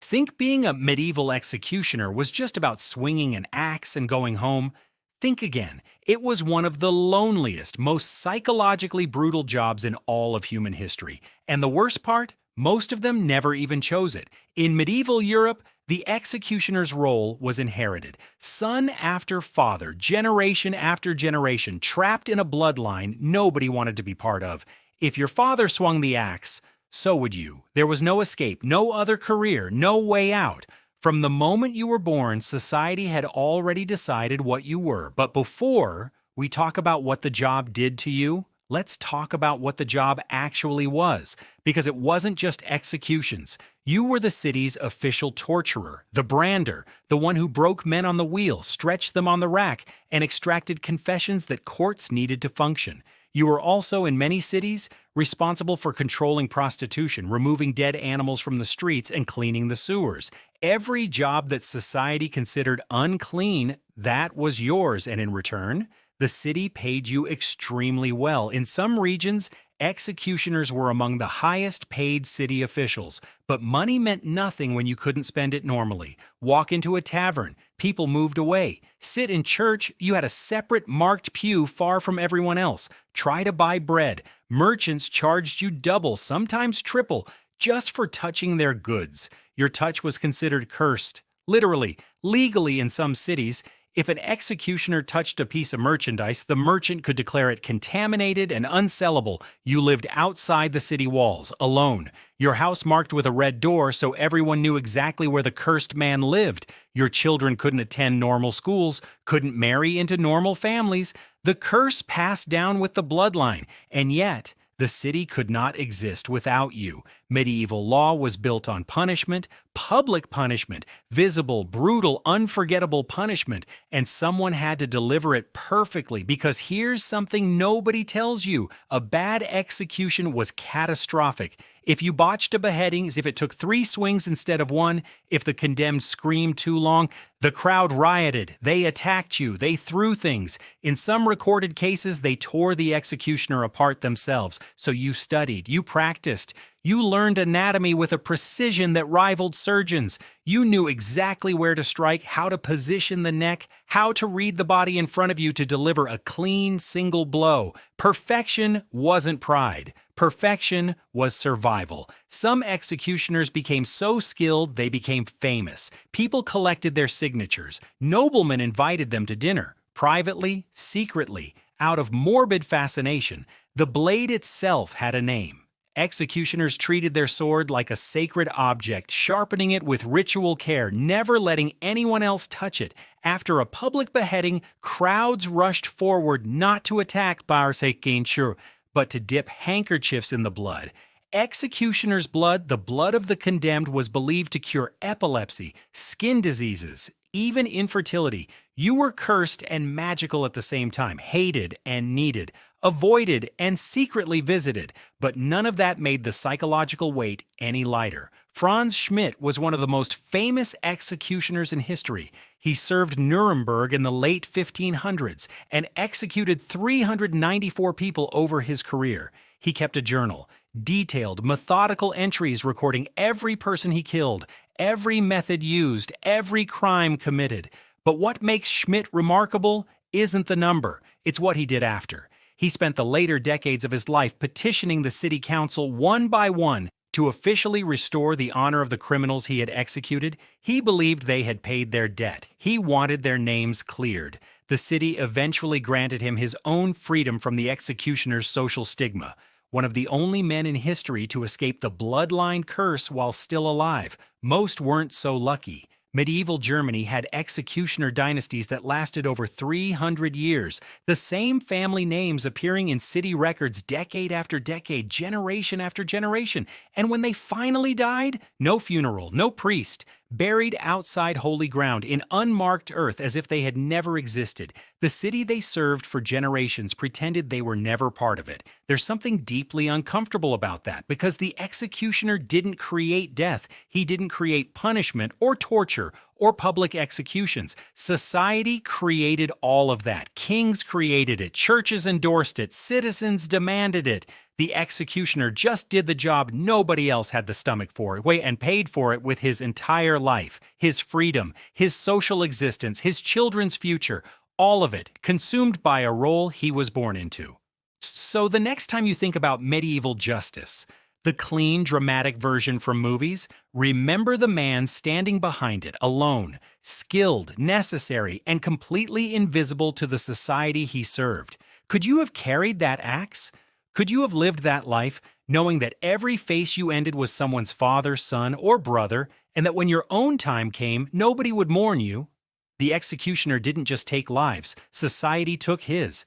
Think being a medieval executioner was just about swinging an axe and going home? Think again. It was one of the loneliest, most psychologically brutal jobs in all of human history. And the worst part? Most of them never even chose it. In medieval Europe, the executioner's role was inherited. Son after father, generation after generation, trapped in a bloodline nobody wanted to be part of. If your father swung the axe, so would you. There was no escape, no other career, no way out. From the moment you were born, society had already decided what you were. But before we talk about what the job did to you, let's talk about what the job actually was. Because it wasn't just executions. You were the city's official torturer, the brander, the one who broke men on the wheel, stretched them on the rack, and extracted confessions that courts needed to function. You were also, in many cities, responsible for controlling prostitution, removing dead animals from the streets, and cleaning the sewers. Every job that society considered unclean, that was yours, and in return, the city paid you extremely well. In some regions, executioners were among the highest paid city officials, but money meant nothing when you couldn't spend it normally. Walk into a tavern, people moved away. Sit in church, you had a separate marked pew far from everyone else. Try to buy bread. Merchants charged you double, sometimes triple, just for touching their goods. Your touch was considered cursed. Literally, legally in some cities, if an executioner touched a piece of merchandise, the merchant could declare it contaminated and unsellable. You lived outside the city walls, alone. Your house marked with a red door so everyone knew exactly where the cursed man lived. Your children couldn't attend normal schools, couldn't marry into normal families. The curse passed down with the bloodline, and yet the city could not exist without you. Medieval law was built on punishment, public punishment, visible, brutal, unforgettable punishment, and someone had to deliver it perfectly because here's something nobody tells you. A bad execution was catastrophic. If you botched a beheading, as if it took 3 swings instead of 1, if the condemned screamed too long, the crowd rioted, they attacked you, they threw things. In some recorded cases, they tore the executioner apart themselves. So you studied, you practiced, you learned anatomy with a precision that rivaled surgeons. You knew exactly where to strike, how to position the neck, how to read the body in front of you to deliver a clean, single blow. Perfection wasn't pride. Perfection was survival. Some executioners became so skilled they became famous. People collected their signatures. Noblemen invited them to dinner, privately, secretly, out of morbid fascination. The blade itself had a name. Executioners treated their sword like a sacred object, sharpening it with ritual care, never letting anyone else touch it. After a public beheading, crowds rushed forward not to attack Barsekinshur, but to dip handkerchiefs in the blood. Executioner's blood, the blood of the condemned, was believed to cure epilepsy, skin diseases, even infertility. You were cursed and magical at the same time, hated and needed, avoided and secretly visited, but none of that made the psychological weight any lighter. Franz Schmidt was one of the most famous executioners in history. He served Nuremberg in the late 1500s and executed 394 people over his career. He kept a journal, detailed, methodical entries recording every person he killed, every method used, every crime committed. But what makes Schmidt remarkable isn't the number, it's what he did after. He spent the later decades of his life petitioning the city council one by one to officially restore the honor of the criminals he had executed. He believed they had paid their debt. He wanted their names cleared. The city eventually granted him his own freedom from the executioner's social stigma. One of the only men in history to escape the bloodline curse while still alive. Most weren't so lucky. Medieval Germany had executioner dynasties that lasted over 300 years, the same family names appearing in city records decade after decade, generation after generation. And when they finally died, no funeral, no priest, buried outside holy ground in unmarked earth as if they had never existed. The city they served for generations pretended they were never part of it. There's something deeply uncomfortable about that because the executioner didn't create death. He didn't create punishment or torture or public executions. Society created all of that. Kings created it. Churches endorsed it. Citizens demanded it. The executioner just did the job nobody else had the stomach for, and paid for it with his entire life, his freedom, his social existence, his children's future, all of it consumed by a role he was born into. So the next time you think about medieval justice, the clean, dramatic version from movies, remember the man standing behind it, alone, skilled, necessary, and completely invisible to the society he served. Could you have carried that axe? Could you have lived that life, knowing that every face you ended was someone's father, son, or brother, and that when your own time came, nobody would mourn you? The executioner didn't just take lives, society took his.